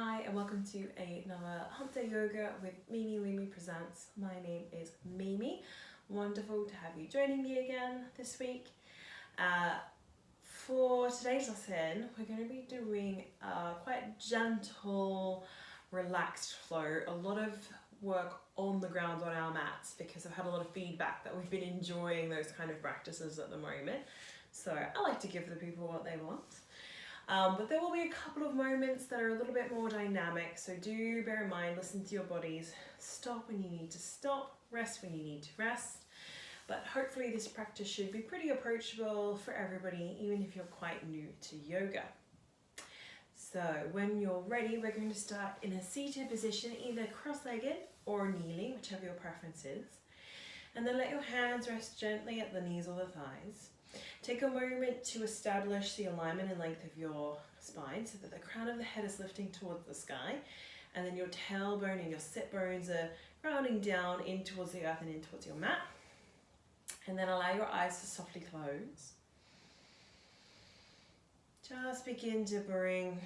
Hi and welcome to another Hump Day Yoga with MimiLumi Presents. My name is Mimi. Wonderful to have you joining me again this week. For today's lesson, we're going to be doing quite gentle, relaxed flow. A lot of work on the ground on our mats because I've had a lot of feedback that we've been enjoying those kind of practices at the moment. So I like to give the people what they want. But there will be a couple of moments that are a little bit more dynamic, so do bear in mind, listen to your bodies, stop when you need to stop, rest when you need to rest. But hopefully this practice should be pretty approachable for everybody, even if you're quite new to yoga. So when you're ready, we're going to start in a seated position, either cross-legged or kneeling, whichever your preference is. And then let your hands rest gently at the knees or the thighs. Take a moment to establish the alignment and length of your spine so that the crown of the head is lifting towards the sky, and then your tailbone and your sit bones are rounding down in towards the earth and in towards your mat. And then allow your eyes to softly close. Just begin to bring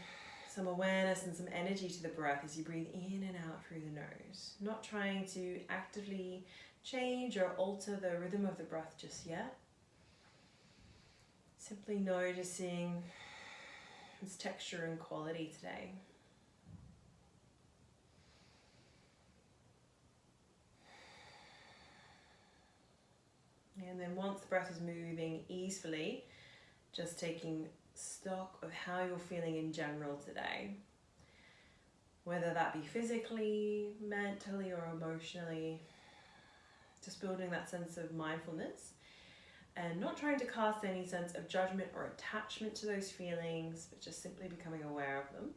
some awareness and some energy to the breath as you breathe in and out through the nose. Not trying to actively change or alter the rhythm of the breath just yet. Simply noticing its texture and quality today. And then once the breath is moving easily, just taking stock of how you're feeling in general today. Whether that be physically, mentally, or emotionally. Just building that sense of mindfulness. And not trying to cast any sense of judgment or attachment to those feelings, but just simply becoming aware of them.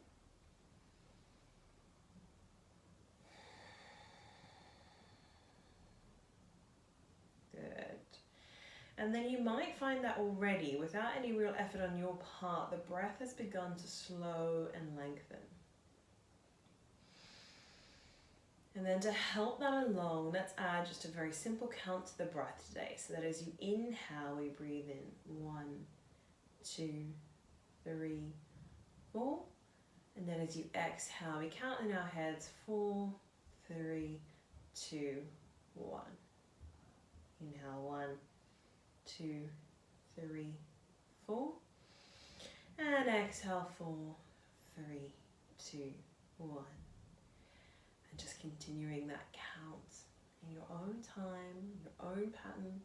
Good. And then you might find that already, without any real effort on your part, the breath has begun to slow and lengthen. And then to help that along, let's add just a very simple count to the breath today. So that as you inhale, we breathe in 1, 2, 3, 4. And then as you exhale, we count in our heads 4, 3, 2, 1. Inhale 1, 2, 3, 4. And exhale 4, 3, 2, 1. Just continuing that count in your own time, your own pattern.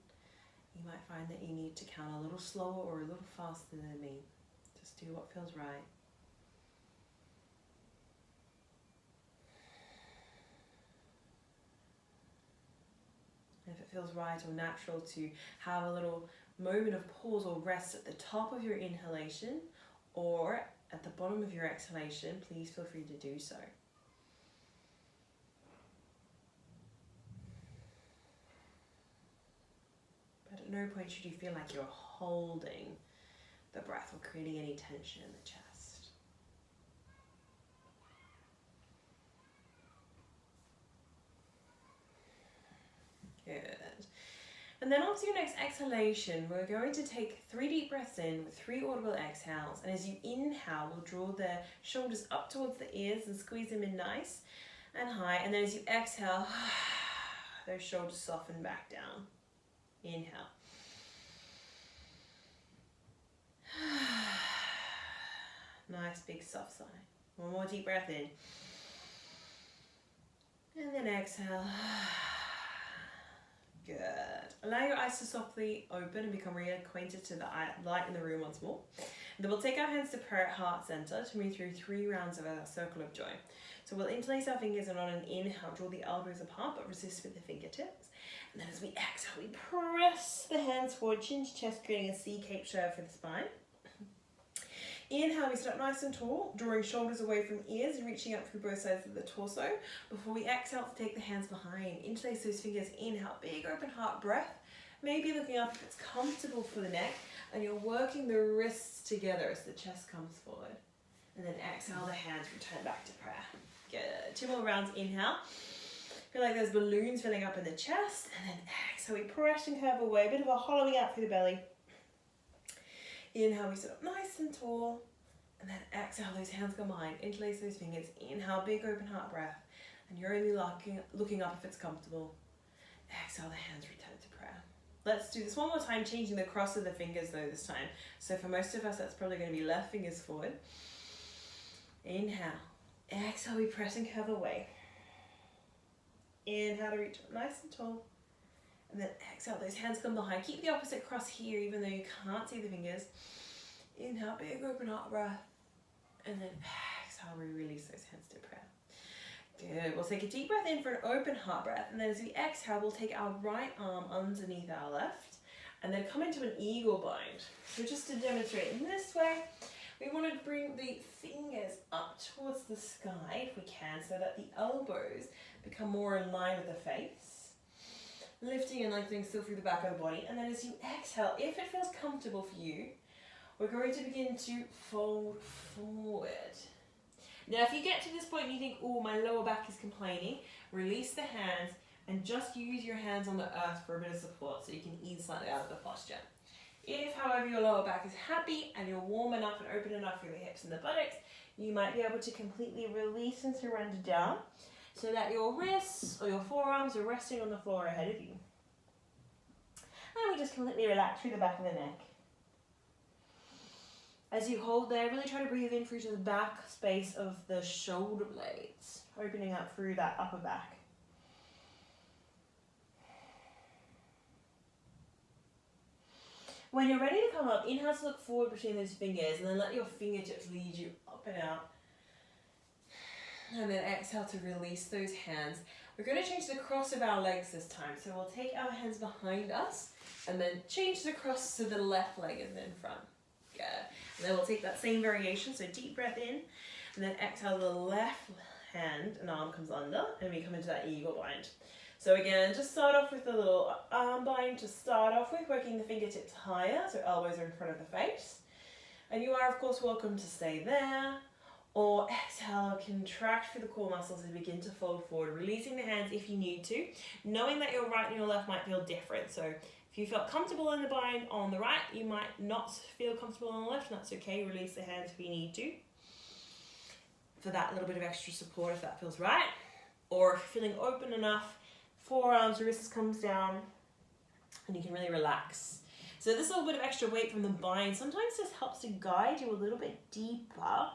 You might find that you need to count a little slower or a little faster than me. Just do what feels right. And if it feels right or natural to have a little moment of pause or rest at the top of your inhalation or at the bottom of your exhalation, please feel free to do so. At no point should you feel like you're holding the breath or creating any tension in the chest. Good. And then onto your next exhalation, we're going to take 3 deep breaths in with 3 audible exhales. And as you inhale, we'll draw the shoulders up towards the ears and squeeze them in nice and high. And then as you exhale, those shoulders soften back down. Inhale. Nice big soft sigh. One more deep breath in. And then exhale. Good. Allow your eyes to softly open and become reacquainted to the light in the room once more. And then we'll take our hands to prayer at heart center to move through 3 rounds of a circle of joy. So we'll interlace our fingers, and on an inhale, draw the elbows apart, but resist with the fingertips. And then as we exhale, we press the hands forward, chin to chest, creating a C-shaped curve for the spine. Inhale, we sit up nice and tall, drawing shoulders away from ears and reaching up through both sides of the torso. Before we exhale, to take the hands behind, interlace those fingers, inhale, big open heart breath. Maybe looking up if it's comfortable for the neck, and you're working the wrists together as the chest comes forward. And then exhale, the hands return back to prayer. Good. 2 more rounds, inhale. Feel like there's balloons filling up in the chest, and then exhale, we press and curve away, a bit of a hollowing out through the belly. Inhale, we sit up nice and tall, And then exhale, those hands come behind, interlace those fingers, inhale, big open heart breath, and you're only looking up if it's comfortable. Exhale, the hands return to prayer. Let's do this one more time, changing the cross of the fingers though this time. So for most of us, that's probably going to be left fingers forward. Inhale. Exhale, we press and curve away. Inhale to reach up nice and tall. And then exhale, those hands come behind. Keep the opposite cross here, even though you can't see the fingers. Inhale, big open heart breath. And then exhale, we release those hands to prayer. Good. We'll take a deep breath in for an open heart breath. And then as we exhale, we'll take our right arm underneath our left. And then come into an eagle bind. So just to demonstrate in this way, we want to bring the fingers up towards the sky if we can, so that the elbows become more in line with the face. Lifting and lengthening still through the back of the body. And then as you exhale, if it feels comfortable for you, we're going to begin to fold forward. Now, if you get to this point and you think, oh, my lower back is complaining, release the hands and just use your hands on the earth for a bit of support so you can ease slightly out of the posture. If, however, your lower back is happy and you're warm enough and open enough through the hips and the buttocks, you might be able to completely release and surrender down so that your wrists or your forearms are resting on the floor ahead of you. And we just completely relax through the back of the neck. As you hold there, really try to breathe in through to the back space of the shoulder blades, opening up through that upper back. When you're ready to come up, inhale to look forward between those fingers and then let your fingertips lead you up and out. And then exhale to release those hands. We're going to change the cross of our legs this time. So we'll take our hands behind us and then change the cross to the left leg and then front. Good. And then we'll take that same variation. So deep breath in and then exhale, the left hand and arm comes under and we come into that eagle bind. So again, just start off with a little arm bind to start off with, working the fingertips higher, so elbows are in front of the face. And you are, of course, welcome to stay there. Or exhale, contract through the core muscles and begin to fold forward, releasing the hands if you need to, knowing that your right and your left might feel different. So if you felt comfortable in the bind on the right, you might not feel comfortable on the left, and that's okay. Release the hands if you need to, for that little bit of extra support if that feels right. Or if you're feeling open enough, forearms, wrists comes down, and you can really relax. So this little bit of extra weight from the bind sometimes just helps to guide you a little bit deeper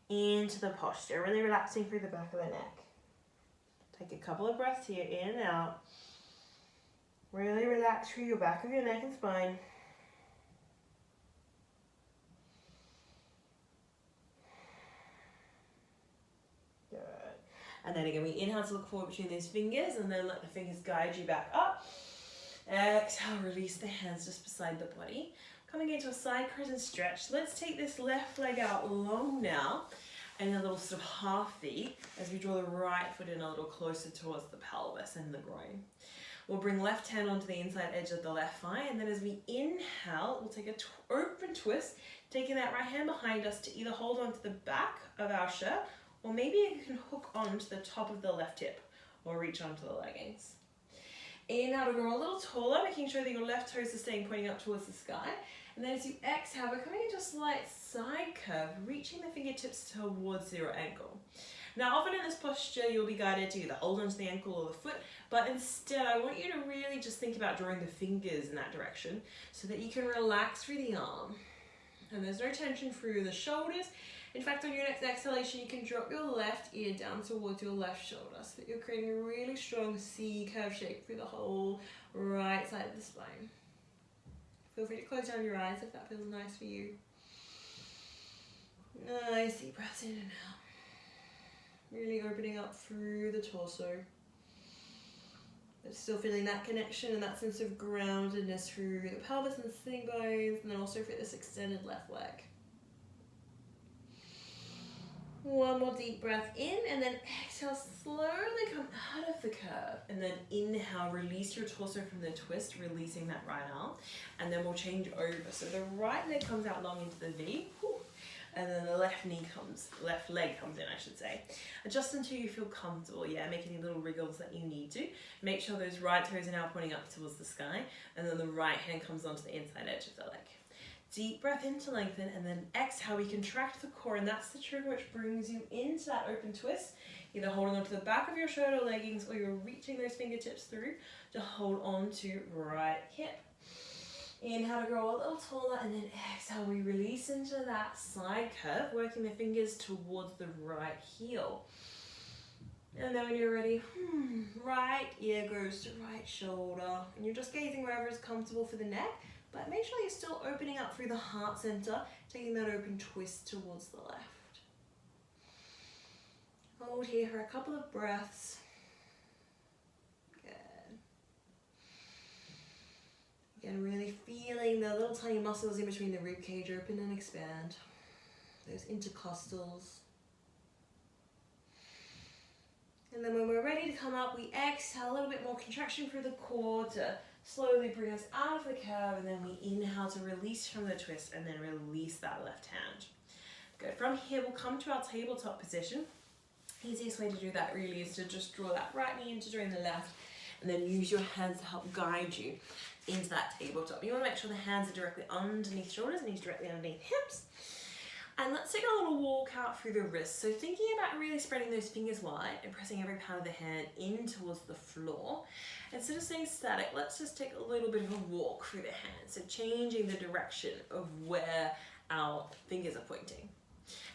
into the posture, really relaxing through the back of the neck. Take a couple of breaths here, in and out. Really relax through your back of your neck and spine. Good. And then again, we inhale to look forward between those fingers and then let the fingers guide you back up. Exhale, release the hands just beside the body. Coming into a side crescent stretch. Let's take this left leg out long now and a little sort of half V as we draw the right foot in a little closer towards the pelvis and the groin. We'll bring left hand onto the inside edge of the left thigh, and then as we inhale, we'll take an open twist, taking that right hand behind us to either hold onto the back of our shirt, or maybe you can hook onto the top of the left hip or reach onto the leggings. Inhale to grow a little taller, making sure that your left toes are staying pointing up towards the sky. And then as you exhale, we're coming into a slight side curve, reaching the fingertips towards your ankle. Now, often in this posture, you'll be guided to either hold onto the ankle or the foot, but instead, I want you to really just think about drawing the fingers in that direction so that you can relax through the arm. And there's no tension through the shoulders. In fact, on your next exhalation, you can drop your left ear down towards your left shoulder so that you're creating a really strong C curve shape through the whole right side of the spine. Feel free to close down your eyes if that feels nice for you. Nice deep breaths in and out. Really opening up through the torso. But still feeling that connection and that sense of groundedness through the pelvis and sitting bones, and then also for this extended left leg. One more deep breath in, and then exhale, slowly come out of the curve. And then inhale, release your torso from the twist, releasing that right arm. And then we'll change over. So the right leg comes out long into the V. And then the left leg comes in, I should say. Adjust until you feel comfortable, make any little wriggles that you need to. Make sure those right toes are now pointing up towards the sky, and then the right hand comes onto the inside edge of the leg. Deep breath in to lengthen, and then exhale, we contract the core, and that's the trigger which brings you into that open twist, either holding onto the back of your shirt or leggings, or you're reaching those fingertips through to hold on to right hip. Inhale to grow a little taller, and then exhale, we release into that side curve, working the fingers towards the right heel. And then when you're ready, right ear goes to right shoulder, and you're just gazing wherever is comfortable for the neck, but make sure you're still opening up through the heart center, taking that open twist towards the left. Hold here for a couple of breaths. Good. Again, really feeling the little tiny muscles in between the rib cage open and expand. Those intercostals. And then when we're ready to come up, we exhale a little bit more contraction through the core to slowly bring us out of the curve, and then we inhale to release from the twist, and then release that left hand. Good. From here, we'll come to our tabletop position. Easiest way to do that really is to just draw that right knee into drawing the left, and then use your hands to help guide you into that tabletop. You want to make sure the hands are directly underneath shoulders, knees directly underneath hips. And let's take a little walk out through the wrists. So thinking about really spreading those fingers wide and pressing every part of the hand in towards the floor. Instead of staying static, let's just take a little bit of a walk through the hands. So changing the direction of where our fingers are pointing.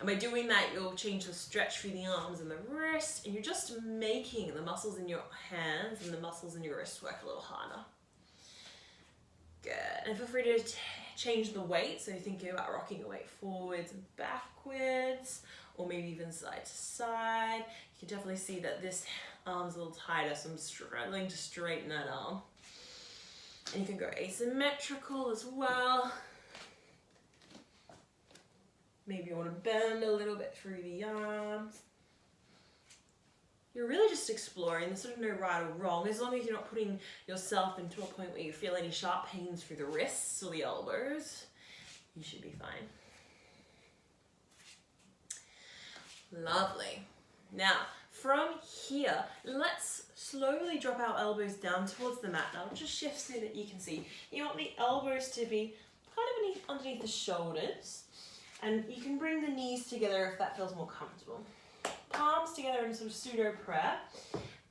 And by doing that, you'll change the stretch through the arms and the wrists, and you're just making the muscles in your hands and the muscles in your wrists work a little harder. Good. And feel free to change the weight, so thinking about rocking your weight forwards and backwards, or maybe even side to side. You can definitely see that this arm's a little tighter, so I'm struggling to straighten that arm. And you can go asymmetrical as well. Maybe you want to bend a little bit through the arms. You're really just exploring. There's sort of no right or wrong, as long as you're not putting yourself into a point where you feel any sharp pains through the wrists or the elbows. You should be fine. Lovely. Now, from here, let's slowly drop our elbows down towards the mat. Now, just shift so that you can see. You want the elbows to be kind of underneath the shoulders, and you can bring the knees together if that feels more comfortable. Palms together in sort of pseudo prayer,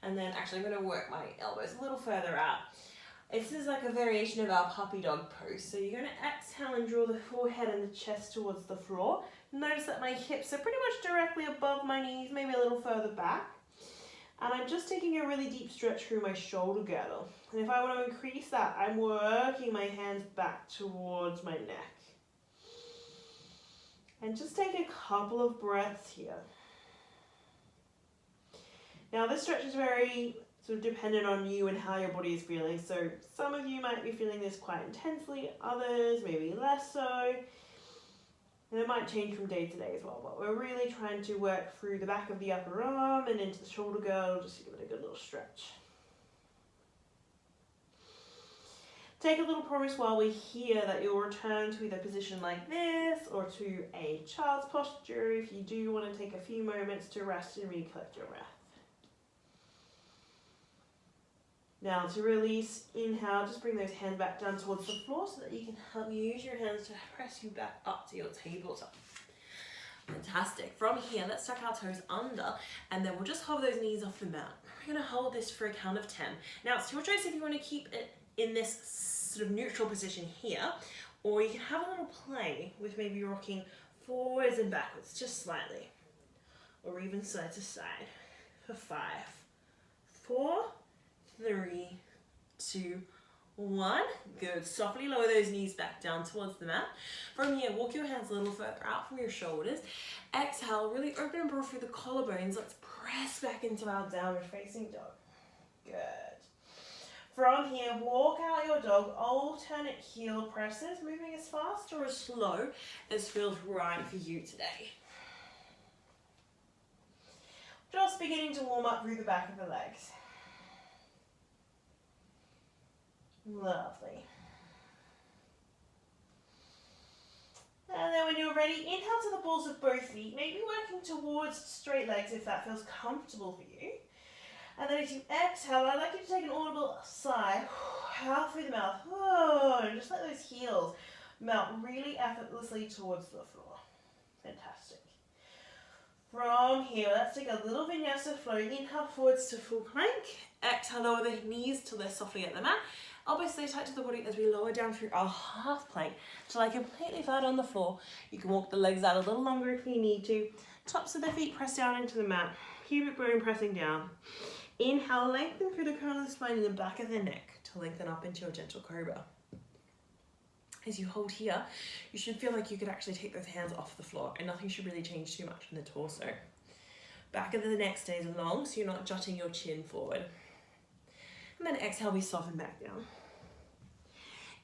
and then actually I'm going to work my elbows a little further out. This is like a variation of our puppy dog pose. So you're going to exhale and draw the forehead and the chest towards the floor. Notice that my hips are pretty much directly above my knees, maybe a little further back. And I'm just taking a really deep stretch through my shoulder girdle. And if I want to increase that, I'm working my hands back towards my neck. And just take a couple of breaths here. Now this stretch is very sort of dependent on you and how your body is feeling. So some of you might be feeling this quite intensely, others maybe less so. And it might change from day to day as well, but we're really trying to work through the back of the upper arm and into the shoulder girdle, just to give it a good little stretch. Take a little promise while we're here that you'll return to either a position like this or to a child's posture if you do want to take a few moments to rest and recollect your breath. Now to release, inhale, just bring those hands back down towards the floor so that you can help use your hands to press you back up to your tabletop. Fantastic. From here, let's tuck our toes under, and then we'll just hold those knees off the mat. We're going to hold this for a count of 10. Now it's your choice if you want to keep it in this sort of neutral position here, or you can have a little play with maybe rocking forwards and backwards, just slightly, or even side to side for 5, 4, 3, 2, 1. Good. Softly lower those knees back down towards the mat. From here, walk your hands a little further out from your shoulders. Exhale, really open and broad through the collarbones. Let's press back into our downward facing dog. Good. From here, walk out your dog, alternate heel presses, moving as fast or as slow as feels right for you today. Just beginning to warm up through the back of the legs. Lovely. And then when you're ready, inhale to the balls of both feet, maybe working towards straight legs if that feels comfortable for you. And then as you exhale, I'd like you to take an audible sigh out through the mouth. And just let those heels Melt really effortlessly towards the floor. Fantastic. From here, let's take a little vinyasa flow. Inhale forwards to full plank. Exhale, lower the knees till they're softly at the mat. Elbows stay tight to the body as we lower down through our half plank till I completely flat on the floor. You can walk the legs out a little longer if you need to. Tops of the feet press down into the mat. Pubic bone pressing down. Inhale, lengthen through the crown of the spine and the back of the neck to lengthen up into your gentle cobra. As you hold here, you should feel like you could actually take those hands off the floor and nothing should really change too much in the torso. Back of the neck stays long so you're not jutting your chin forward. And then exhale, we soften back down.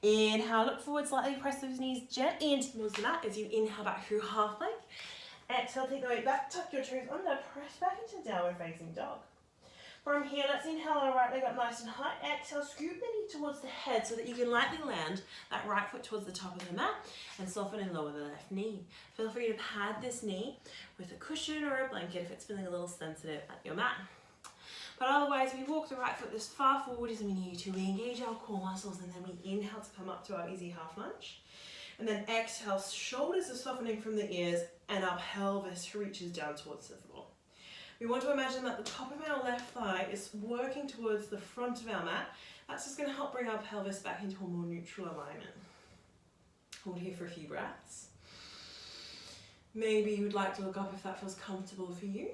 Inhale, look forward, slightly press those knees gently into towards the mat as you inhale back through half plank. Exhale, take the weight back, tuck your toes under, press back into downward facing dog. From here, let's inhale our right leg up nice and high. Exhale, scoop the knee towards the head so that you can lightly land that right foot towards the top of the mat and soften and lower the left knee. Feel free to pad this knee with a cushion or a blanket if it's feeling a little sensitive at your mat. But otherwise, we walk the right foot as far forward as we need to. We engage our core muscles and then we inhale to come up to our easy half lunge. And then exhale, shoulders are softening from the ears and our pelvis reaches down towards the floor. We want to imagine that the top of our left thigh is working towards the front of our mat. That's just going to help bring our pelvis back into a more neutral alignment. Hold here for a few breaths. Maybe you would like to look up if that feels comfortable for you,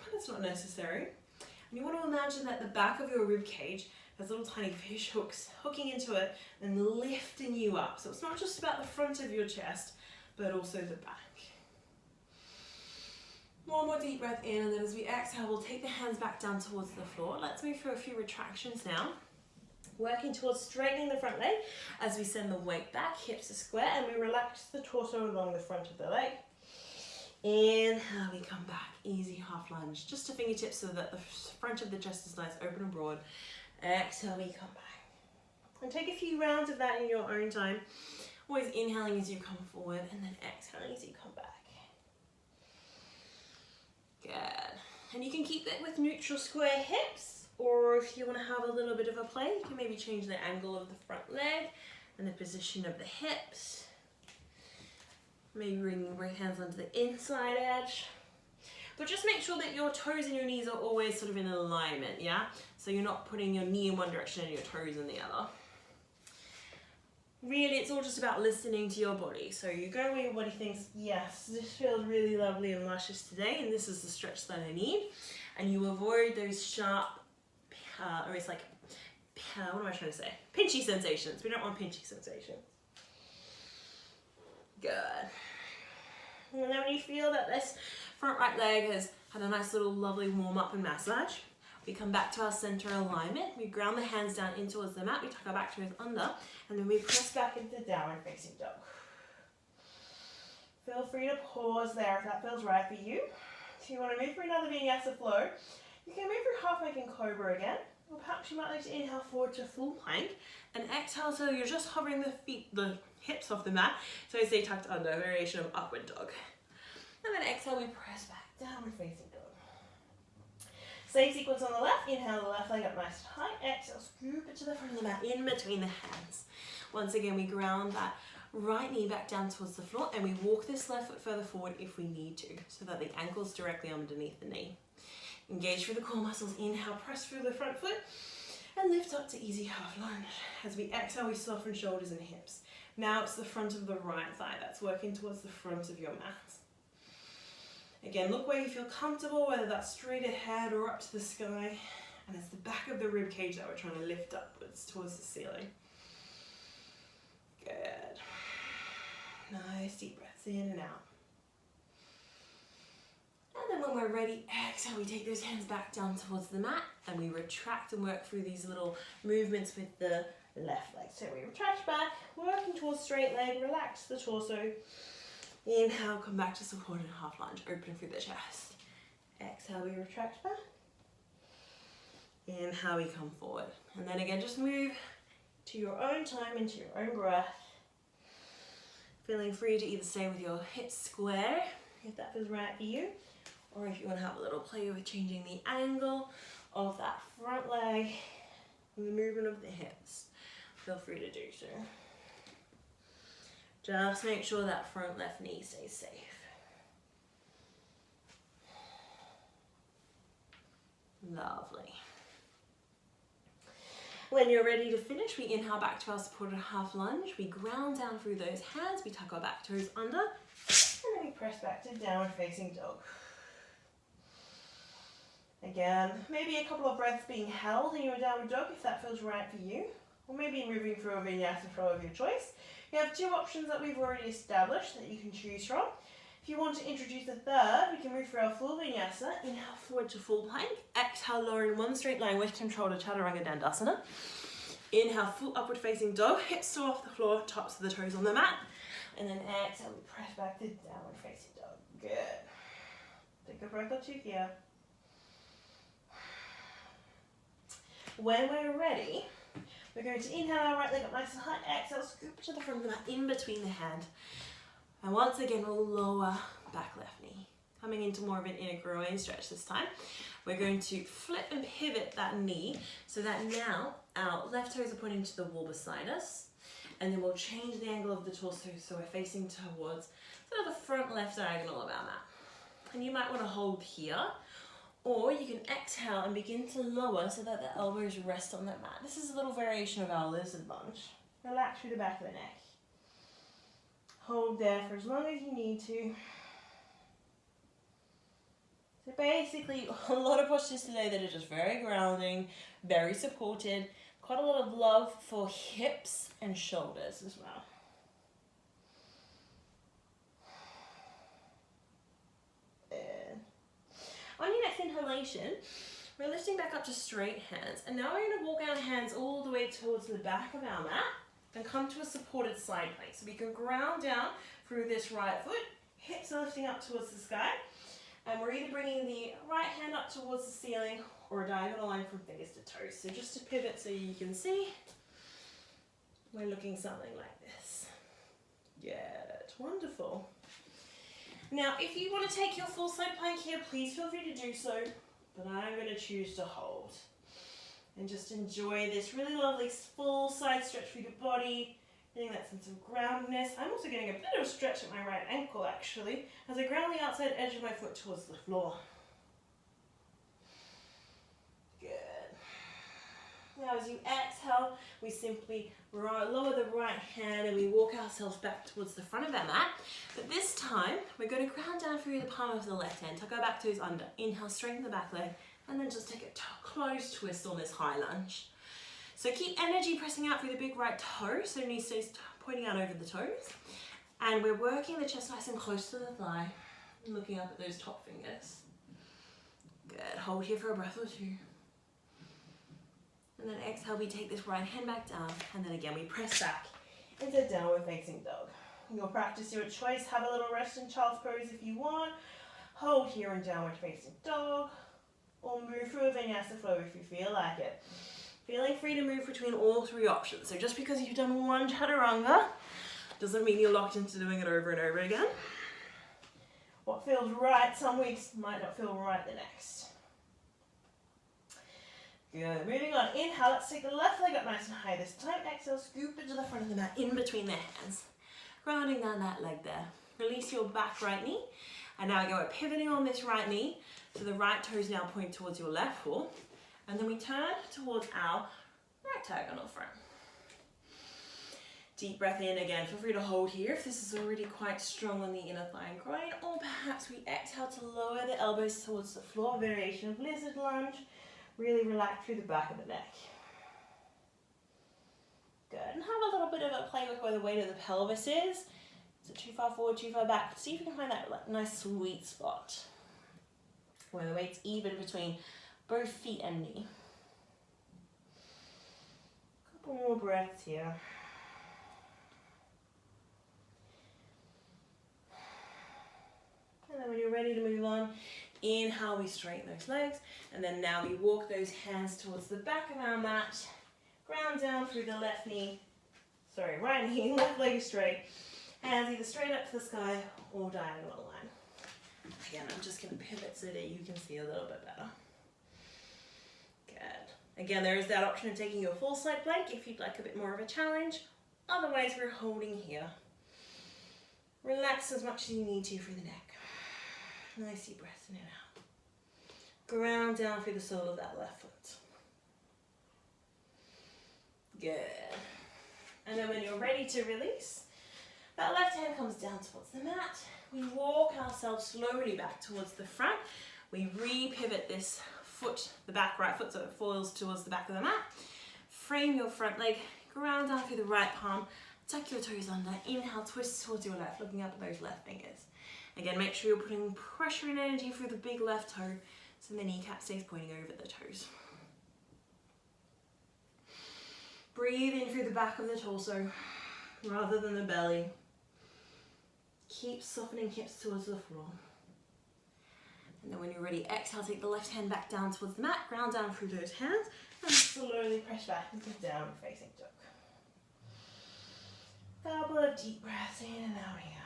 but it's not necessary. And you want to imagine that the back of your rib cage has little tiny fish hooks hooking into it and lifting you up. So it's not just about the front of your chest, but also the back. One more deep breath in, and then as we exhale, we'll take the hands back down towards the floor. Let's move through a few retractions now. Working towards straightening the front leg as we send the weight back, hips are square, and we relax the torso along the front of the leg. Inhale, we come back, easy half lunge, just to fingertips so that the front of the chest is nice, open and broad. Exhale, we come back. And take a few rounds of that in your own time. Always inhaling as you come forward, and then exhaling as you come back. Good. And you can keep it with neutral square hips, or if you want to have a little bit of a play, you can maybe change the angle of the front leg and the position of the hips. Maybe bring your right hands onto the inside edge. But just make sure that your toes and your knees are always sort of in alignment, yeah? So you're not putting your knee in one direction and your toes in the other. Really, it's all just about listening to your body. So you go where your body thinks, yes, this feels really lovely and luscious today, and this is the stretch that I need. And you avoid those sharp, or it's like, what am I trying to say? Pinchy sensations. We don't want pinchy sensations. Good. And then when you feel that this front right leg has had a nice little lovely warm up and massage, we come back to our center alignment. We ground the hands down in towards the mat. We tuck our back toes under, and then we press back into downward facing dog. Feel free to pause there if that feels right for you. If you want to move through another vinyasa flow, you can move through half plank and cobra again. Or perhaps you might like to inhale forward to full plank and exhale so you're just hovering the hips off the mat so they stay tucked under, a variation of upward dog. And then exhale, we press back, downward facing dog. Same sequence on the left. Inhale the left leg up nice and high. Exhale, scoop it to the front of the mat in between the hands. Once again, we ground that right knee back down towards the floor and we walk this left foot further forward if we need to, so that the ankle's directly underneath the knee. Engage through the core muscles. Inhale, press through the front foot and lift up to easy half lunge. As we exhale, we soften shoulders and hips. Now it's the front of the right thigh that's working towards the front of your mat. Again, look where you feel comfortable, whether that's straight ahead or up to the sky. And it's the back of the rib cage that we're trying to lift upwards towards the ceiling. Good. Nice deep breaths in and out. And then when we're ready, exhale, we take those hands back down towards the mat and we retract and work through these little movements with the left leg. So we retract back, working towards straight leg, relax the torso. Inhale, come back to supported half lunge, open through the chest. Exhale, we retract back. Inhale, we come forward. And then again, just move to your own time, into your own breath. Feeling free to either stay with your hips square, if that feels right for you, or if you want to have a little play with changing the angle of that front leg and the movement of the hips, feel free to do so. Just make sure that front left knee stays safe. Lovely. When you're ready to finish, we inhale back to our supported half lunge. We ground down through those hands. We tuck our back toes under. And then we press back to downward facing dog. Again, maybe a couple of breaths being held in your downward dog if that feels right for you. Or maybe moving through a vinyasa flow of your choice. You have two options that we've already established that you can choose from. If you want to introduce a third, we can move through our full vinyasa. Inhale forward to full plank. Exhale, lower in one straight line with control to Chaturanga Dandasana. Inhale, full upward facing dog. Hips still off the floor, tops of the toes on the mat. And then exhale, we press back to downward facing dog. Good. Take a breath or two here. When we're ready, we're going to inhale our right leg up nice and high. Exhale, scoop to the front of the mat, in between the hand. And once again, we'll lower back left knee. Coming into more of an inner groin stretch this time. We're going to flip and pivot that knee so that now our left toes are pointing to the wall beside us. And then we'll change the angle of the torso so we're facing towards sort of the front left diagonal of our mat. And you might want to hold here, or you can exhale and begin to lower so that the elbows rest on that mat. This is a little variation of our lizard lunge. Relax through the back of the neck. Hold there for as long as you need to. So basically, a lot of postures today that are just very grounding, very supported. Quite a lot of love for hips and shoulders as well. And on your next inhalation, we're lifting back up to straight hands. And now we're going to walk our hands all the way towards the back of our mat and come to a supported side plank. So we can ground down through this right foot, hips are lifting up towards the sky, and we're either bringing the right hand up towards the ceiling or a diagonal line from fingers to toes. So just to pivot so you can see, we're looking something like this. Good, wonderful. Now, if you want to take your full side plank here, please feel free to do so, but I'm going to choose to hold. And just enjoy this really lovely full side stretch through the body, getting that sense of groundedness. I'm also getting a bit of a stretch at my right ankle actually, as I ground the outside edge of my foot towards the floor. Good. Now as you exhale, we simply lower the right hand and we walk ourselves back towards the front of our mat. But this time, we're going to ground down through the palm of the left hand, tuck our back toes under, inhale, straighten the back leg, and then just take a close twist on this high lunge. So keep energy pressing out through the big right toe, so knee stays pointing out over the toes. And we're working the chest nice and close to the thigh, looking up at those top fingers. Good, hold here for a breath or two. And then exhale, we take this right hand back down, and then again we press back into downward facing dog. You'll practice your choice, have a little rest in child's pose if you want. Hold here in downward facing dog. Or move through a vinyasa flow if you feel like it. Feeling free to move between all three options. So just because you've done one chaturanga doesn't mean you're locked into doing it over and over again. What feels right some weeks might not feel right the next. Good. Moving on. Inhale, let's take the left leg up nice and high this time. Exhale, scoop into the front of the mat in between the hands. Grounding down that leg there. Release your back right knee. And now we're pivoting on this right knee. So the right toes now point towards your left foot. And then we turn towards our right diagonal front. Deep breath in again. Feel free to hold here if this is already quite strong on the inner thigh and groin. Or perhaps we exhale to lower the elbows towards the floor. Variation of lizard lunge. Really relax through the back of the neck. Good. And have a little bit of a play with where the weight of the pelvis is. Is it too far forward, too far back? See if you can find that nice sweet spot where the weight's even between both feet and knee. Couple more breaths here. And then when you're ready to move on, inhale, we straighten those legs, and then now we walk those hands towards the back of our mat, ground down through the right knee, left leg is straight, hands either straight up to the sky or diagonal line. Again, I'm just going to pivot so that you can see a little bit better. Good. Again, there is that option of taking your full side plank if you'd like a bit more of a challenge. Otherwise, we're holding here. Relax as much as you need to through the neck. Nice deep breath in and out. Ground down through the sole of that left foot. Good. And then when you're ready to release, that left hand comes down towards the mat. We walk ourselves slowly back towards the front. We re-pivot this foot, the back right foot, so it falls towards the back of the mat. Frame your front leg, ground down through the right palm, tuck your toes under, inhale, twist towards your left, looking up at those left fingers. Again, make sure you're putting pressure and energy through the big left toe, so the kneecap stays pointing over the toes. Breathe in through the back of the torso, rather than the belly. Keep softening hips towards the floor. And then when you're ready, exhale, take the left hand back down towards the mat, ground down through those hands, and slowly press back into downward facing dog. Couple of deep breaths in and out here.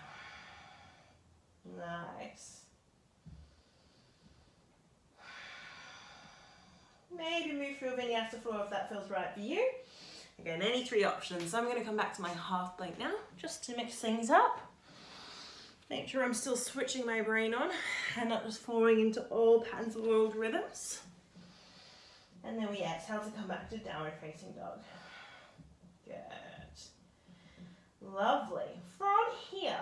Nice. Maybe move through a vinyasa floor if that feels right for you. Again, any three options. So I'm going to come back to my half plank now, just to mix things up. Make sure I'm still switching my brain on and not just falling into all patterns of world rhythms. And then we exhale to come back to downward facing dog. Good. Lovely. From here,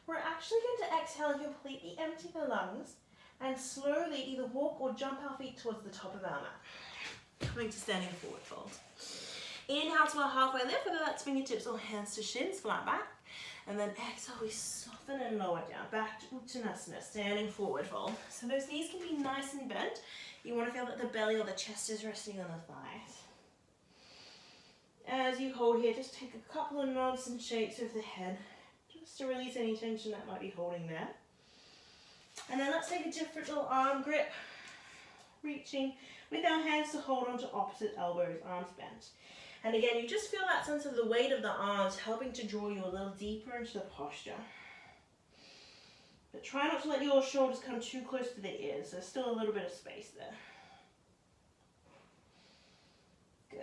we're actually going to exhale and completely empty the lungs and slowly either walk or jump our feet towards the top of our mat. Coming to standing forward fold. Inhale to our halfway lift, whether that's fingertips or hands to shins, flat back. And then exhale, we soften and lower down, back to Uttanasana, standing forward fold. So those knees can be nice and bent. You want to feel that the belly or the chest is resting on the thighs. As you hold here, just take a couple of nods and shakes with the head, just to release any tension that might be holding there. And then let's take a different little arm grip, reaching with our hands to hold onto opposite elbows, arms bent. And again, you just feel that sense of the weight of the arms helping to draw you a little deeper into the posture. But try not to let your shoulders come too close to the ears. There's still a little bit of space there. Good.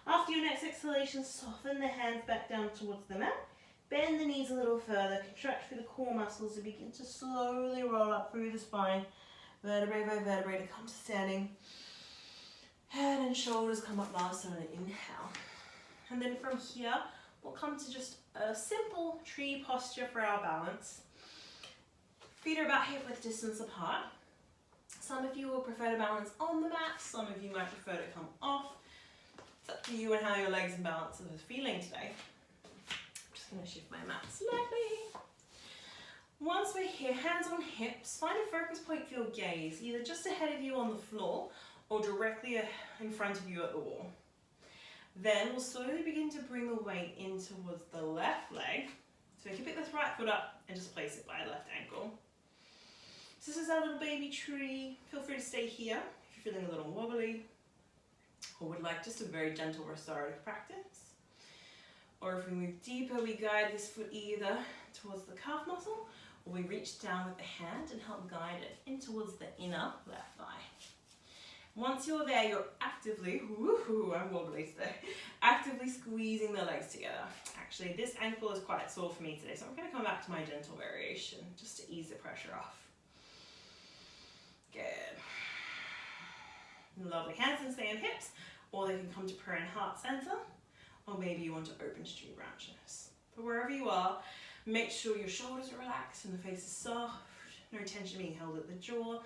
After your next exhalation, soften the hands back down towards the mat. Bend the knees a little further, contract through the core muscles and begin to slowly roll up through the spine, vertebrae by vertebrae to come to standing. Head and shoulders come up last on an inhale. And then from here, we'll come to just a simple tree posture for our balance. Feet are about hip width distance apart. Some of you will prefer to balance on the mat, some of you might prefer to come off. It's up to you and how your legs and balance are feeling today. I'm going to shift my mat slightly. Once we're here, hands on hips, find a focus point for your gaze, either just ahead of you on the floor or directly in front of you at the wall. Then we'll slowly begin to bring the weight in towards the left leg. So you can pick this right foot up and just place it by left ankle. So this is our little baby tree. Feel free to stay here if you're feeling a little wobbly or would like just a very gentle restorative practice. Or if we move deeper, we guide this foot either towards the calf muscle or we reach down with the hand and help guide it in towards the inner left thigh. Once you're there, you're actively, I'm wobbly today, actively squeezing the legs together. Actually, this ankle is quite sore for me today, so I'm going to come back to my gentle variation just to ease the pressure off. Good. Lovely. Hands can stay on hips, or they can come to prayer and heart center. Or maybe you want to open street branches. But wherever you are, make sure your shoulders are relaxed and the face is soft, no tension being held at the jaw,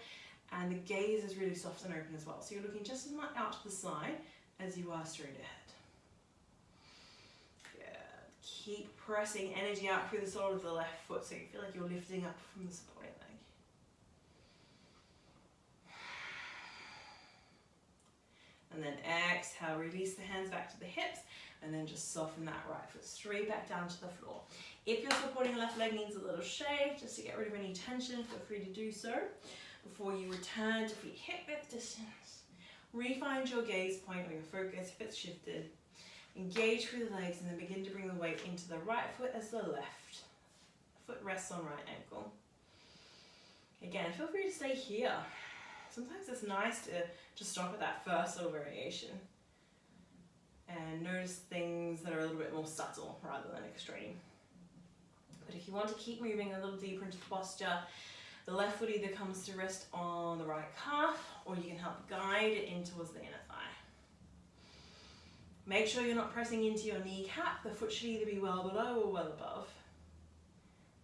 and the gaze is really soft and open as well. So you're looking just as much out to the side as you are straight ahead. Good. Keep pressing energy out through the sole of the left foot so you feel like you're lifting up from the supporting leg. And then exhale, release the hands back to the hips. And then just soften that right foot straight back down to the floor. If your supporting left leg needs a little shake, just to get rid of any tension, feel free to do so. Before you return to feet hip width distance, re-find your gaze point or your focus if it's shifted. Engage through the legs and then begin to bring the weight into the right foot as the left. Foot rests on right ankle. Again, feel free to stay here. sometimes it's nice to stop at that first little variation and notice things that are a little bit more subtle rather than extreme. But if you want to keep moving a little deeper into the posture, the left foot either comes to rest on the right calf, or you can help guide it in towards the inner thigh. Make sure you're not pressing into your kneecap. The foot should either be well below or well above.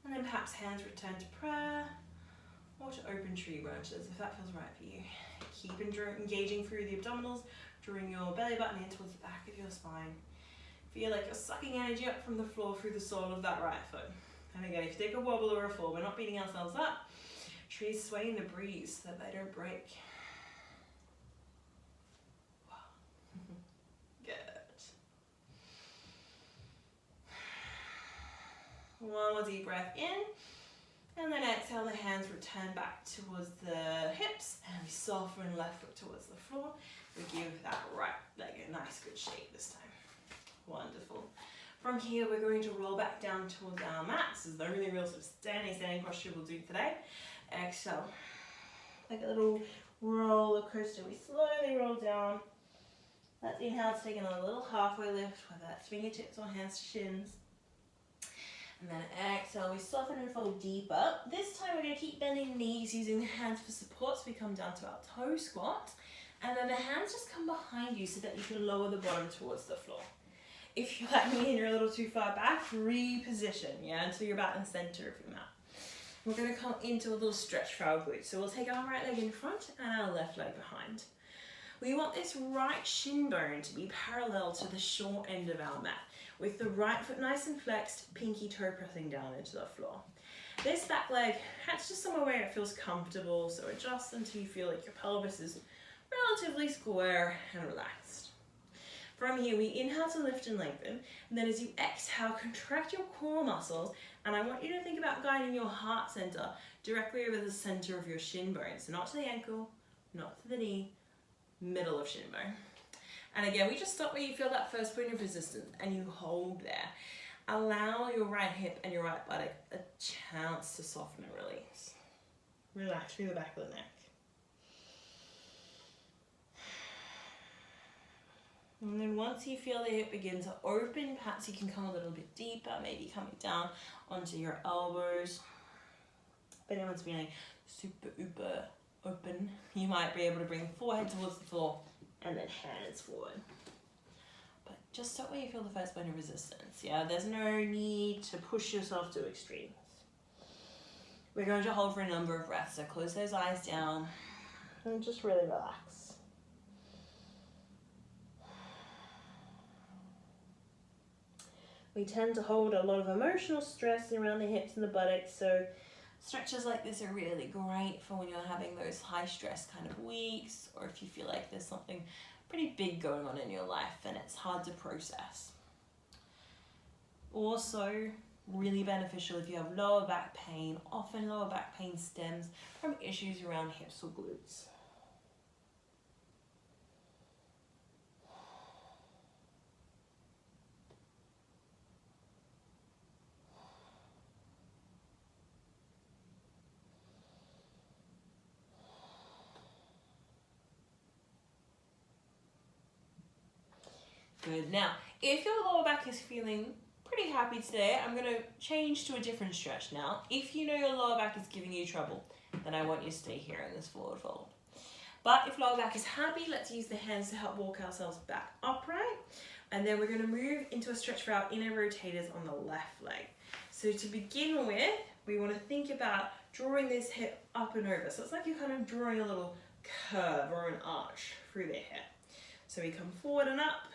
And then perhaps hands return to prayer or to open tree branches if that feels right for you. Keep engaging through the abdominals, drawing your belly button in towards the back of your spine. Feel like you're sucking energy up from the floor through the sole of that right foot. And again, if you take a wobble or a fall, we're not beating ourselves up. Trees sway in the breeze so that they don't break. Good. One more deep breath in. And then exhale, the hands return back towards the hips, and we soften left foot towards the floor. We give that right leg a nice good shake this time. Wonderful. From here, we're going to roll back down towards our mats. This is the only real sort of standing posture we'll do today. Exhale. Like a little roller coaster, we slowly roll down. Let's inhale, taking a little halfway lift, whether that's fingertips or hands to shins. And then exhale, we soften and fold deeper. This time we're going to keep bending the knees, using the hands for support, so we come down to our toe squat. And then the hands just come behind you so that you can lower the bottom towards the floor. If you're like me and you're a little too far back, reposition, until you're about in the center of your mat. We're going to come into a little stretch for our glutes. So we'll take our right leg in front and our left leg behind. We want this right shin bone to be parallel to the short end of our mat, with the right foot nice and flexed, pinky toe pressing down into the floor. This back leg, that's just somewhere where it feels comfortable, so adjust until you feel like your pelvis is relatively square and relaxed. From here, we inhale to lift and lengthen, and then as you exhale, contract your core muscles, and I want you to think about guiding your heart center directly over the center of your shin bone. So not to the ankle, not to the knee, middle of shin bone. And again, we just stop where you feel that first point of resistance, and you hold there. Allow your right hip and your right buttock a chance to soften and release. Relax through the back of the neck. And then once you feel the hip begin to open, perhaps you can come a little bit deeper, maybe coming down onto your elbows. If anyone's feeling super open, you might be able to bring the forehead towards the floor and then hands forward. But just stop where you feel the first point of resistance. There's no need to push yourself to extremes. We're going to hold for a number of breaths, so close those eyes down and just really relax. We tend to hold a lot of emotional stress around the hips and the buttocks, so stretches like this are really great for when you're having those high stress kind of weeks, or if you feel like there's something pretty big going on in your life and it's hard to process. Also, really beneficial if you have lower back pain. Often lower back pain stems from issues around hips or glutes. Good. Now, if your lower back is feeling pretty happy today, I'm going to change to a different stretch now. If you know your lower back is giving you trouble, then I want you to stay here in this forward fold. But if lower back is happy, let's use the hands to help walk ourselves back upright. And then we're going to move into a stretch for our inner rotators on the left leg. So to begin with, we want to think about drawing this hip up and over. So it's like you're kind of drawing a little curve or an arch through the hip. So we come forward and up,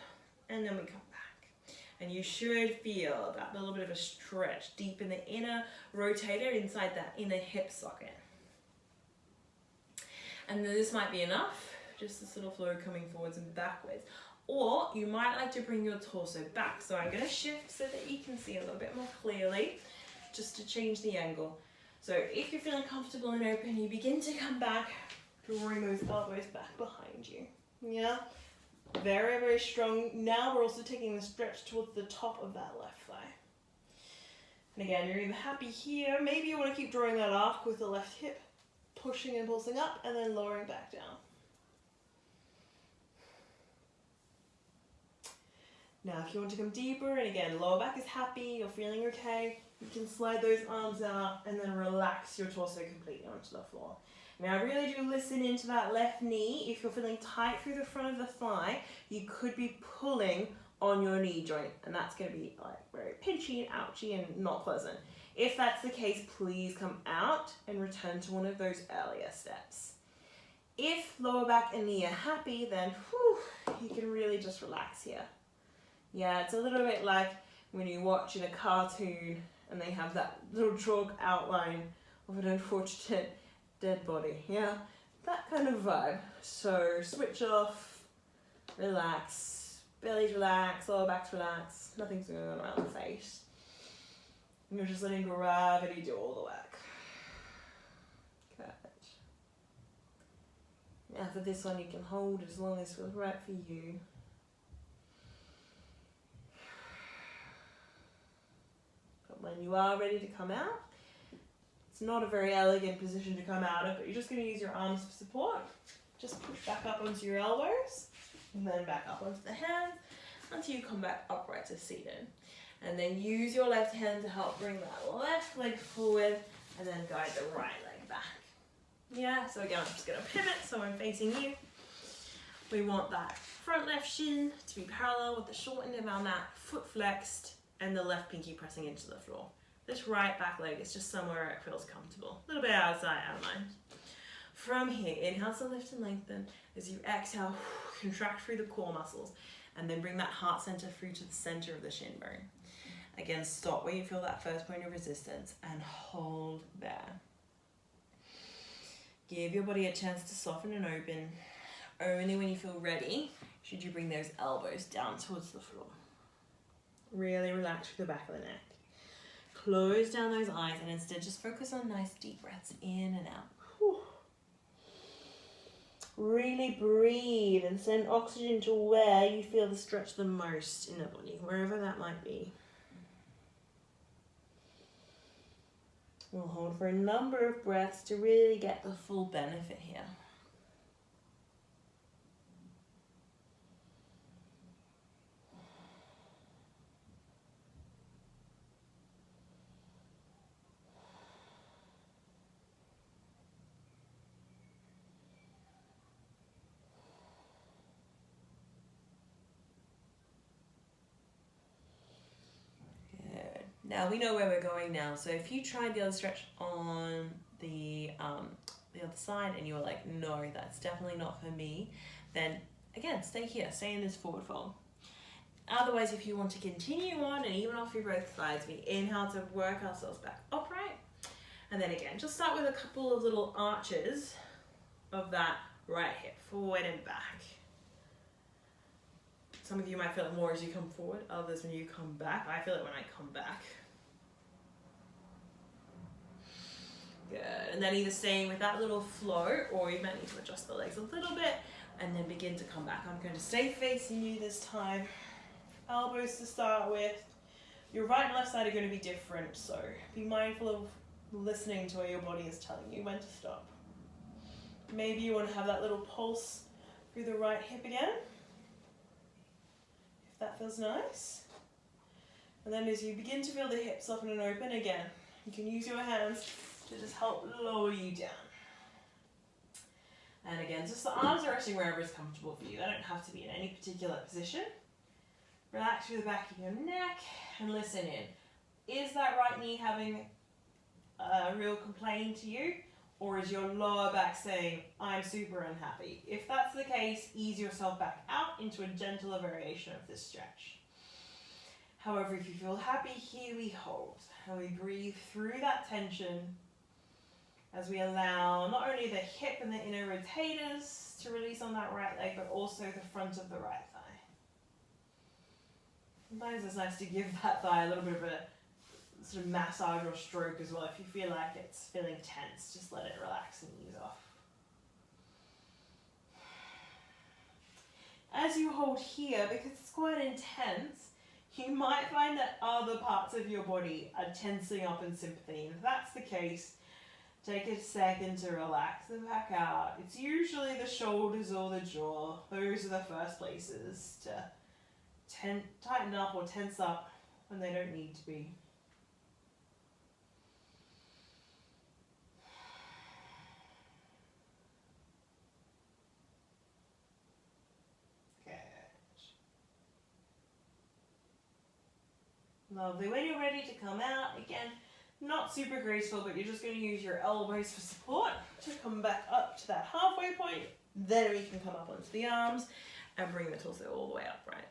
and then we come back. And you should feel that little bit of a stretch deep in the inner rotator inside that inner hip socket. And then this might be enough, just this little flow coming forwards and backwards. Or you might like to bring your torso back. So I'm going to shift so that you can see a little bit more clearly, just to change the angle. So if you're feeling comfortable and open, you begin to come back, drawing those elbows back behind you. Yeah? Very, very strong. Now we're also taking the stretch towards the top of that left thigh. And again, you're either happy here, maybe you want to keep drawing that arc with the left hip, pushing and pulsing up and then lowering back down. Now if you want to come deeper, and again, lower back is happy, you're feeling okay, you can slide those arms out and then relax your torso completely onto the floor. Now really do listen into that left knee. If you're feeling tight through the front of the thigh, you could be pulling on your knee joint, and that's going to be like very pinchy and ouchy and not pleasant. If that's the case, please come out and return to one of those earlier steps. If lower back and knee are happy, then you can really just relax here. Yeah, it's a little bit like when you watch in a cartoon and they have that little chalk outline of an unfortunate dead body. Yeah, that kind of vibe. So switch off, relax, belly's relaxed, lower back's relaxed, nothing's going on around the face. And you're just letting gravity do all the work. Good. Now for this one you can hold as long as it feels right for you. But when you are ready to come out, it's not a very elegant position to come out of, but you're just going to use your arms for support. Just push back up onto your elbows, and then back up onto the hands, until you come back upright to seated. And then use your left hand to help bring that left leg forward, and then guide the right leg back. Yeah, so again, I'm just going to pivot so I'm facing you. We want that front left shin to be parallel with the short end of our mat, foot flexed, and the left pinky pressing into the floor. This right back leg is just somewhere it feels comfortable. A little bit outside our mind. From here, inhale to lift and lengthen. As you exhale, contract through the core muscles, and then bring that heart center through to the center of the shin bone. Again, stop where you feel that first point of resistance and hold there. Give your body a chance to soften and open. Only when you feel ready should you bring those elbows down towards the floor. Really relax through the back of the neck. Close down those eyes and instead just focus on nice deep breaths in and out. Whew. Really breathe and send oxygen to where you feel the stretch the most in the body, wherever that might be. We'll hold for a number of breaths to really get the full benefit here. Now we know where we're going now, so if you tried the other stretch on the other side and you were like, no, that's definitely not for me, then again, stay here, stay in this forward fold. Otherwise, if you want to continue on and even offer both sides, we inhale to work ourselves back upright, and then again, just start with a couple of little arches of that right hip, forward and back. Some of you might feel it more as you come forward, others when you come back. I feel it when I come back. Good, and then either staying with that little flow, or you might need to adjust the legs a little bit, and then begin to come back. I'm going to stay facing you this time. Elbows to start with. Your right and left side are going to be different, so be mindful of listening to where your body is telling you when to stop. Maybe you want to have that little pulse through the right hip again. That feels nice. And then as you begin to feel the hips soften and open again, you can use your hands to just help lower you down. And again, just the arms are resting wherever is comfortable for you. They don't have to be in any particular position. Relax through the back of your neck and listen in. Is that right knee having a real complaint to you? Or is your lower back saying, I'm super unhappy? If that's the case, ease yourself back out into a gentler variation of this stretch. However, if you feel happy, here we hold. And we breathe through that tension as we allow not only the hip and the inner rotators to release on that right leg, but also the front of the right thigh. Sometimes it's nice to give that thigh a little bit of a sort of massage or stroke as well. If you feel like it's feeling tense, just let it relax and ease off. As you hold here, because it's quite intense, you might find that other parts of your body are tensing up in sympathy. And if that's the case, Take a second to relax the back out. It's usually the shoulders or the jaw. Those are the first places to tighten up or tense up when they don't need to be. Good. Lovely. When you're ready to come out, again, not super graceful, but you're just going to use your elbows for support to come back up to that halfway point. Then we can come up onto the arms and bring the torso all the way up, right?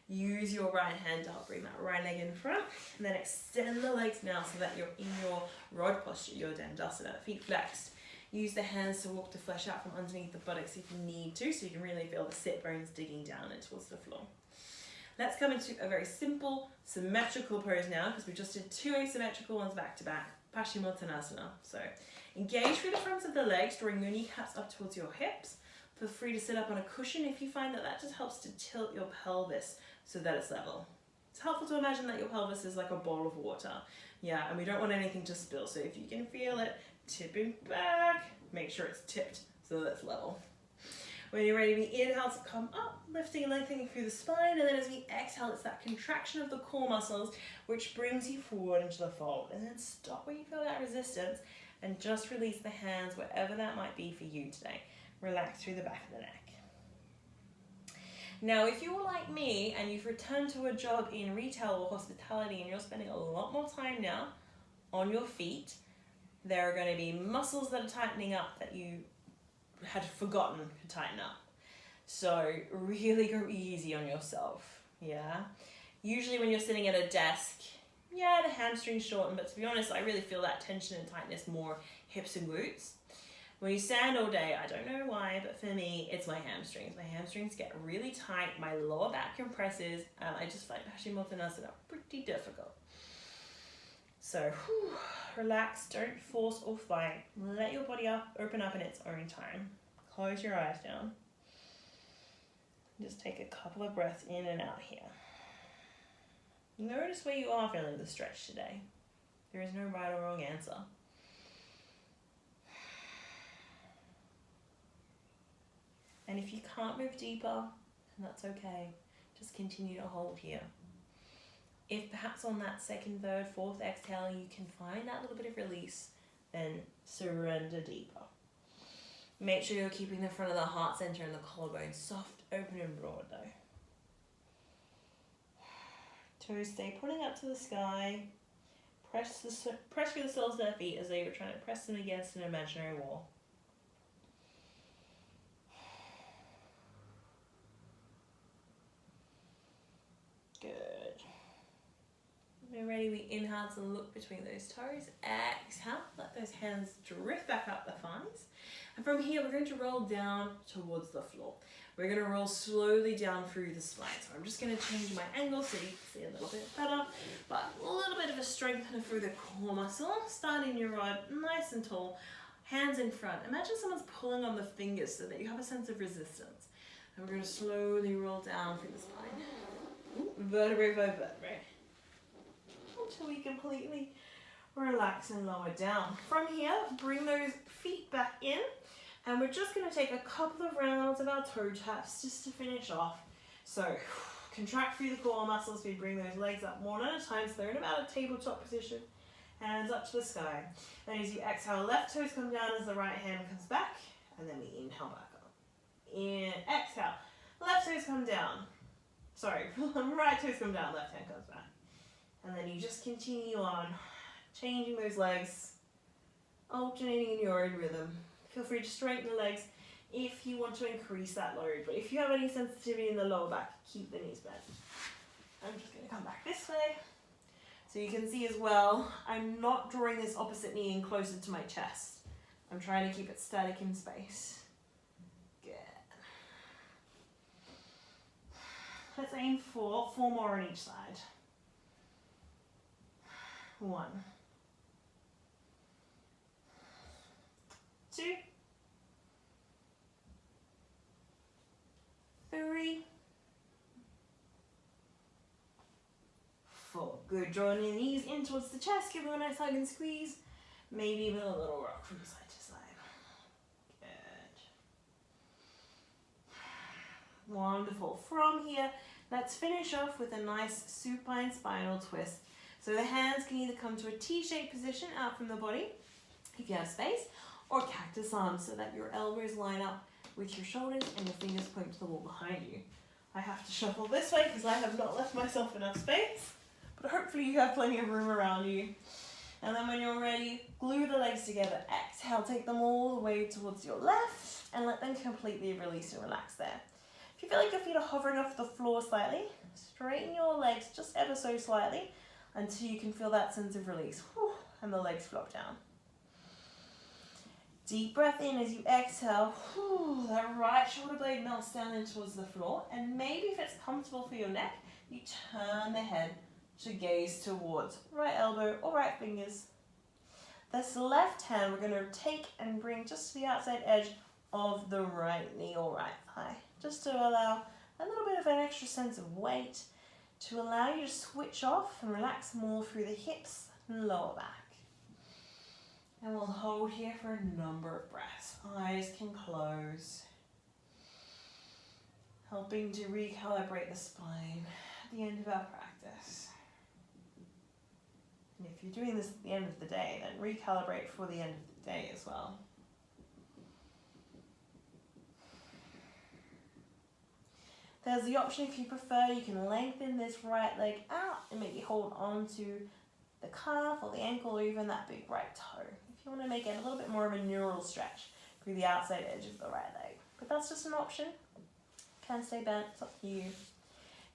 Use your right hand to help bring that right leg in front, and then extend the legs now so that you're in your rod posture, your dandasana, feet flexed. Use the hands to walk the flesh out from underneath the buttocks if you need to, so you can really feel the sit bones digging down and towards the floor. Let's come into a very simple, symmetrical pose now, because we just did 2 asymmetrical ones back to back, Paschimottanasana. So engage through the fronts of the legs, drawing your kneecaps up towards your hips. Feel free to sit up on a cushion if you find that that just helps to tilt your pelvis so that it's level. It's helpful to imagine that your pelvis is like a bowl of water. Yeah, and we don't want anything to spill, so if you can feel it tipping back, make sure it's tipped so that it's level. When you're ready, we inhale to come up, lifting and lengthening through the spine, and then as we exhale, it's that contraction of the core muscles which brings you forward into the fold. And then stop where you feel that resistance and just release the hands wherever that might be for you today. Relax through the back of the neck. Now, if you're like me and you've returned to a job in retail or hospitality and you're spending a lot more time now on your feet, there are going to be muscles that are tightening up that you had forgotten to tighten up. So really go easy on yourself, yeah? Usually when you're sitting at a desk, yeah, the hamstrings shorten, but to be honest, I really feel that tension and tightness more hips and glutes. When you stand all day, I don't know why, but for me, it's my hamstrings. My hamstrings get really tight, my lower back compresses, and I just find Paschimottanasana pretty difficult. So, relax, don't force or fight. Let your body open up in its own time. Close your eyes down. Just take a couple of breaths in and out here. Notice where you are feeling the stretch today. There is no right or wrong answer. And if you can't move deeper, then that's okay. Just continue to hold here. If perhaps on that second, third, fourth exhale, you can find that little bit of release, then surrender deeper. Make sure you're keeping the front of the heart center and the collarbone soft, open and broad though. Toes stay pointing up to the sky. Press through the soles of their feet as though you're trying to press them against an imaginary wall. Good. When we're ready, we inhale to look between those toes. Exhale, let those hands drift back up the thighs. And from here, we're going to roll down towards the floor. We're going to roll slowly down through the spine. So I'm just going to change my angle so you can see a little bit better. But a little bit of a strengthener through the core muscle. Starting your rod nice and tall. Hands in front. Imagine someone's pulling on the fingers so that you have a sense of resistance. And we're going to slowly roll down through the spine. Vertebrae by vertebrae. Until we completely relax and lower down. From here, bring those feet back in. And we're just going to take a couple of rounds of our toe taps just to finish off. So, contract through the core muscles. We bring those legs up one at a time so they're in about a tabletop position. Hands up to the sky. Then as you exhale, left toes come down as the right hand comes back. And then we inhale back up. In, exhale. Left toes come down. Sorry, right toes come down, left hand comes back. And then you just continue on, changing those legs, alternating in your own rhythm. Feel free to straighten the legs if you want to increase that load. But if you have any sensitivity in the lower back, keep the knees bent. I'm just going to come back this way. So you can see as well, I'm not drawing this opposite knee in closer to my chest. I'm trying to keep it static in space. Good. Let's aim for 4 more on each side. 1, 2, 3, 4. Good. Drawing your knees in towards the chest. Give them a nice hug and squeeze. Maybe even a little rock from side to side. Good. Wonderful. From here, let's finish off with a nice supine spinal twist. So the hands can either come to a T-shaped position out from the body, if you have space, or cactus arms so that your elbows line up with your shoulders and your fingers point to the wall behind you. I have to shuffle this way because I have not left myself enough space, but hopefully you have plenty of room around you. And then when you're ready, glue the legs together. Exhale, take them all the way towards your left and let them completely release and relax there. If you feel like your feet are hovering off the floor slightly, straighten your legs just ever so slightly until you can feel that sense of release. Whew, and the legs flop down. Deep breath in as you exhale. Whew, that right shoulder blade melts down in towards the floor. And maybe if it's comfortable for your neck, you turn the head to gaze towards right elbow or right fingers. This left hand we're going to take and bring just to the outside edge of the right knee or right thigh, just to allow a little bit of an extra sense of weight, to allow you to switch off and relax more through the hips and lower back. And we'll hold here for a number of breaths. Eyes can close, helping to recalibrate the spine at the end of our practice. And if you're doing this at the end of the day, then recalibrate for the end of the day as well. There's the option, if you prefer, you can lengthen this right leg out and maybe hold on to the calf or the ankle or even that big right toe. If you want to make it a little bit more of a neural stretch through the outside edge of the right leg. But that's just an option. Can stay bent, it's up to you.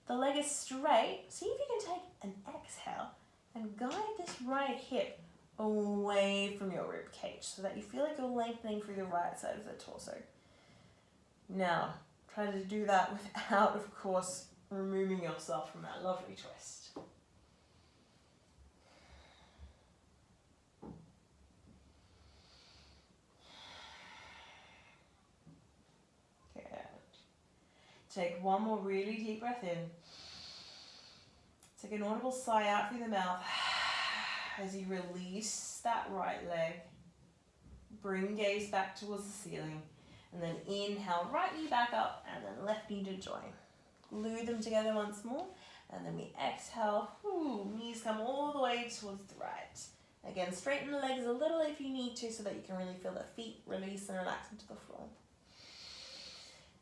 The leg is straight. See if you can take an exhale and guide this right hip away from your rib cage so that you feel like you're lengthening through the right side of the torso. Now, try to do that without, of course, removing yourself from that lovely twist. Good. Take one more really deep breath in. Take an audible sigh out through the mouth as you release that right leg. Bring gaze back towards the ceiling. And then inhale, right knee back up, and then left knee to join. Glue them together once more, and then we exhale. Knees come all the way towards the right. Again, straighten the legs a little if you need to so that you can really feel the feet release and relax into the floor.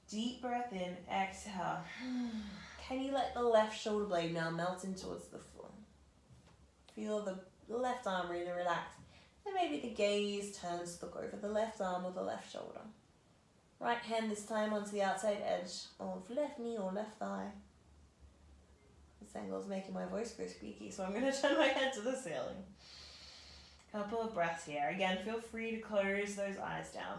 Deep breath in, exhale. Can you let the left shoulder blade now melt in towards the floor? Feel the left arm really relax. And maybe the gaze turns to look over the left arm or the left shoulder. Right hand this time onto the outside edge of left knee or left thigh. This angle is making my voice go squeaky, so I'm going to turn my head to the ceiling. Couple of breaths here. Again, feel free to close those eyes down.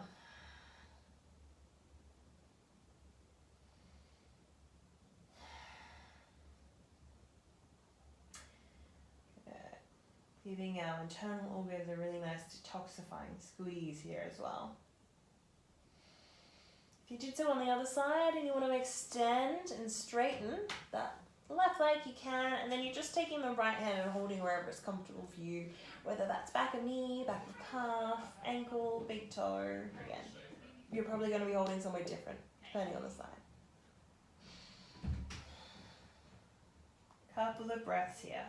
Good. Giving our internal organs a really nice detoxifying squeeze here as well. If you did so on the other side and you want to extend and straighten that left leg, you can, and then you're just taking the right hand and holding wherever it's comfortable for you, whether that's back of knee, back of calf, ankle, big toe. Again, you're probably going to be holding somewhere different depending on the side. Couple of breaths here.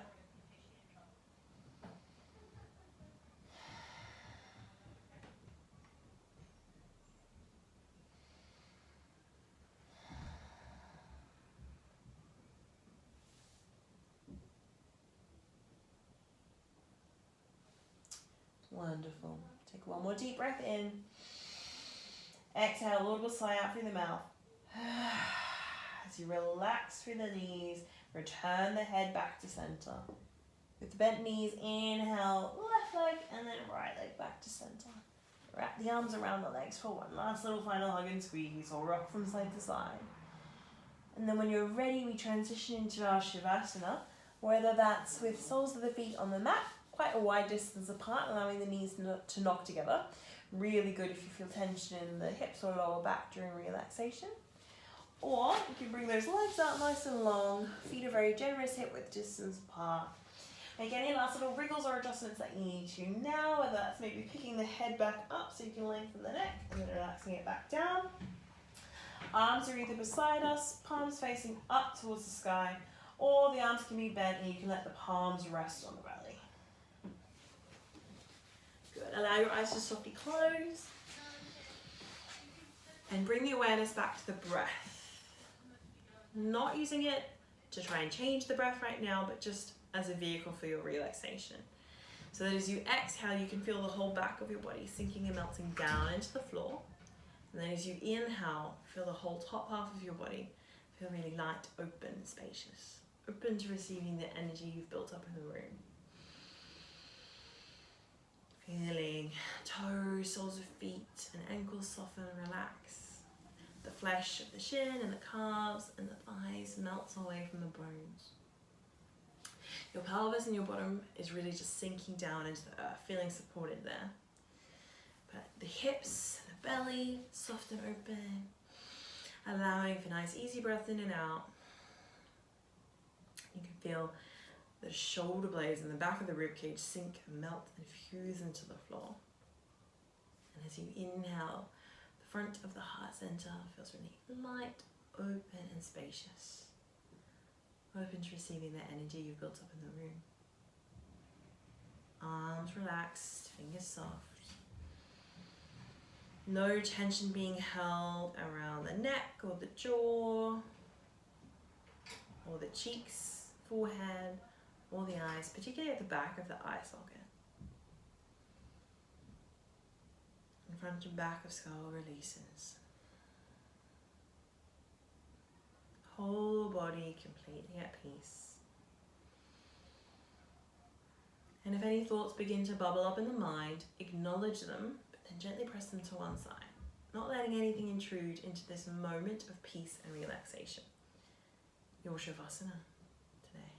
Wonderful. Take one more deep breath in. Exhale, audible sigh out through the mouth. As you relax through the knees, return the head back to center. With the bent knees, inhale, left leg, and then right leg back to center. Wrap the arms around the legs for one last little final hug and squeeze, or rock from side to side. And then when you're ready, we transition into our Shavasana, whether that's with soles of the feet on the mat, quite a wide distance apart, allowing the knees to knock together. Really good if you feel tension in the hips or lower back during relaxation. Or you can bring those legs out nice and long, feet are very generous hip width distance apart. Make any last little wriggles or adjustments that you need to now, whether that's maybe picking the head back up so you can lengthen the neck and then relaxing it back down. Arms are either beside us, palms facing up towards the sky, or the arms can be bent and you can let the palms rest on the belly. Good. Allow your eyes to softly close. And bring the awareness back to the breath. Not using it to try and change the breath right now, but just as a vehicle for your relaxation. So that as you exhale, you can feel the whole back of your body sinking and melting down into the floor. And then as you inhale, feel the whole top half of your body feel really light, open, spacious. Open to receiving the energy you've built up in the room. Feeling toes, soles of feet and ankles soften and relax. The flesh of the shin and the calves and the thighs melts away from the bones. Your pelvis and your bottom is really just sinking down into the earth, feeling supported there. But the hips and the belly soft and open, allowing for nice easy breath in and out. You can feel the shoulder blades and the back of the ribcage sink and melt and fuse into the floor. And as you inhale, the front of the heart center feels really light, open and spacious. Open to receiving the energy you've built up in the room. Arms relaxed, fingers soft. No tension being held around the neck or the jaw or the cheeks, forehead, or the eyes, particularly at the back of the eye socket. And front and back of skull releases. Whole body completely at peace. And if any thoughts begin to bubble up in the mind, acknowledge them, but then gently press them to one side, not letting anything intrude into this moment of peace and relaxation. Your Shavasana today.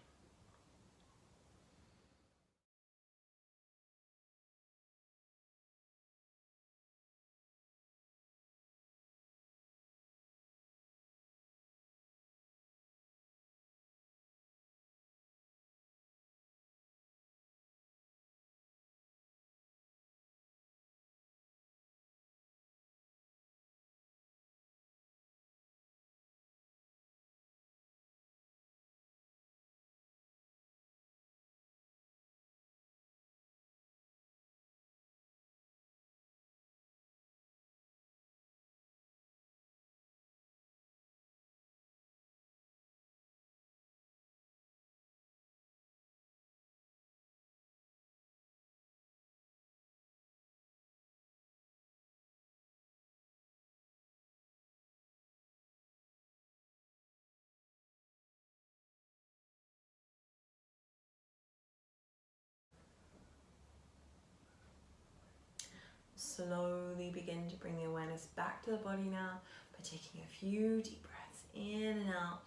Slowly begin to bring the awareness back to the body now by taking a few deep breaths in and out.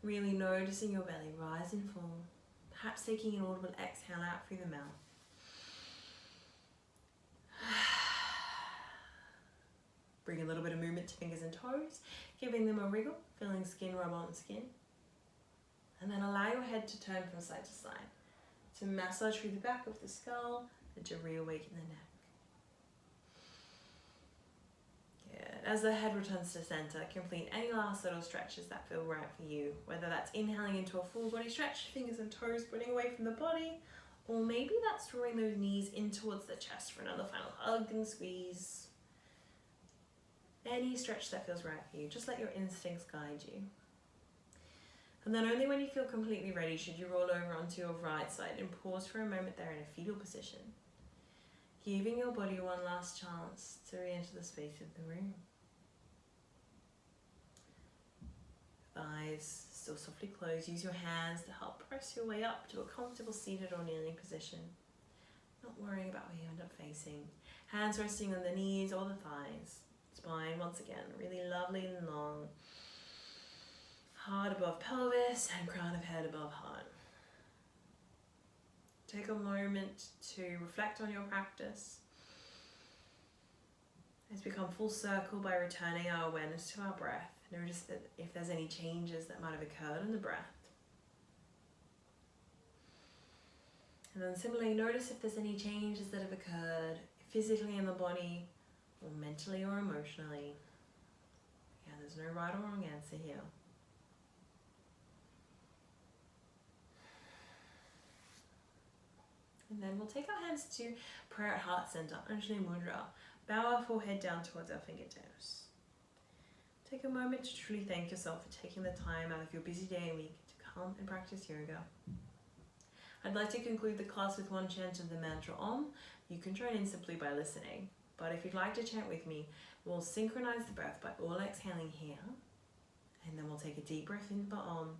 Really noticing your belly rise and fall. Perhaps taking an audible exhale out through the mouth. Bring a little bit of movement to fingers and toes, giving them a wriggle, feeling skin rub on skin. And then allow your head to turn from side to side, to massage through the back of the skull and to reawaken the neck. Good. As the head returns to center, complete any last little stretches that feel right for you, whether that's inhaling into a full body stretch, fingers and toes spreading away from the body, or maybe that's drawing those knees in towards the chest for another final hug and squeeze. Any stretch that feels right for you, just let your instincts guide you. And then only when you feel completely ready should you roll over onto your right side and pause for a moment there in a fetal position, giving your body one last chance to re-enter the space of the room. Eyes still softly closed. Use your hands to help press your way up to a comfortable seated or kneeling position. Not worrying about where you end up facing. Hands resting on the knees or the thighs. Spine, once again, really lovely and long. Heart above pelvis and crown of head above heart. Take a moment to reflect on your practice. Let's become full circle by returning our awareness to our breath. Notice that if there's any changes that might have occurred in the breath. And then similarly, notice if there's any changes that have occurred physically in the body, or mentally or emotionally. Yeah, there's no right or wrong answer here. And then we'll take our hands to prayer at heart center, Anjali Mudra. Bow our forehead down towards our fingertips. Take a moment to truly thank yourself for taking the time out of your busy day and week to come and practice yoga. I'd like to conclude the class with one chant of the mantra Om. You can join in simply by listening, but if you'd like to chant with me, we'll synchronize the breath by all exhaling here, and then we'll take a deep breath in for Om.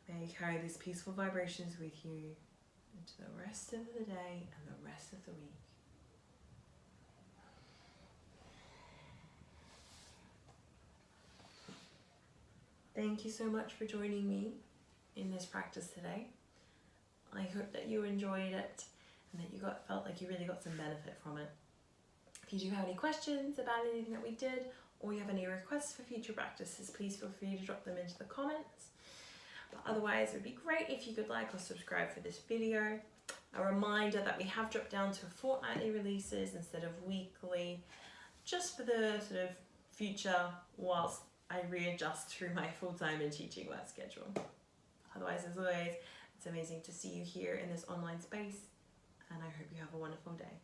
May you carry these peaceful vibrations with you into the rest of the day and the rest of the week. Thank you so much for joining me in this practice today. I hope that you enjoyed it and that you felt like you really got some benefit from it. If you do have any questions about anything that we did, or you have any requests for future practices, please feel free to drop them into the comments. But otherwise, it would be great if you could like or subscribe for this video. A reminder that we have dropped down to fortnightly releases instead of weekly, just for the sort of future whilst I readjust through my full-time and teaching work schedule. Otherwise, as always, it's amazing to see you here in this online space, and I hope you have a wonderful day.